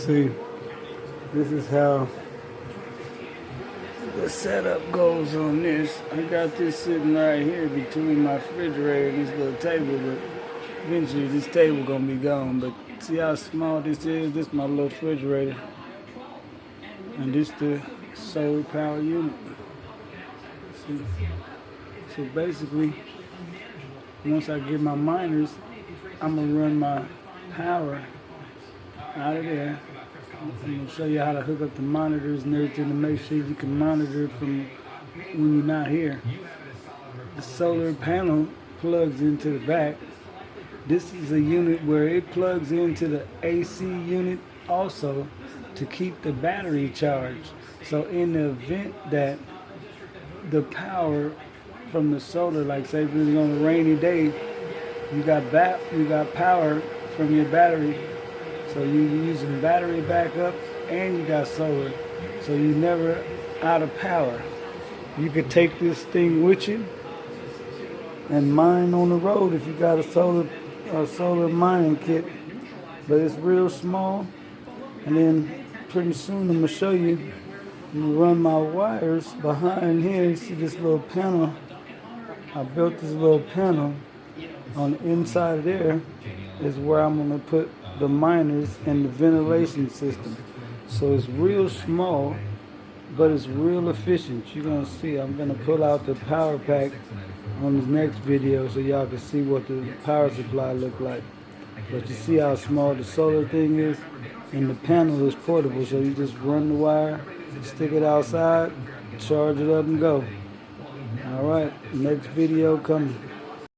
See, this is how the setup goes on this. I got this sitting right here between my refrigerator and this little table, but eventually this table gonna be gone. But see how small this is? This is my little refrigerator. And this the solar power unit. See? So basically, once I get my miners, I'm gonna run my power out of there. I'm gonna show you how to hook up the monitors and everything to make sure you can monitor it from when you're not here. The solar panel plugs into the back. This is a unit where it plugs into the AC unit also to keep the battery charged. So in the event that the power from the solar, like say if it's on a rainy day, you got power from your battery. So you're using battery backup and you got solar. So you're never out of power. You could take this thing with you and mine on the road if you got a solar mining kit. But it's real small. And then pretty soon I'm gonna show you. You run my wires behind here. You see this little panel. I built this little panel. On the inside of there is where I'm gonna put the miners and the ventilation system. So it's real small, but it's real efficient. You're gonna see. I'm gonna pull out the power pack on this next video so y'all can see what the power supply look like. But you see how small the solar thing is, and the panel is portable. So you just run the wire, stick it outside, charge it up, and go. All right, next video coming.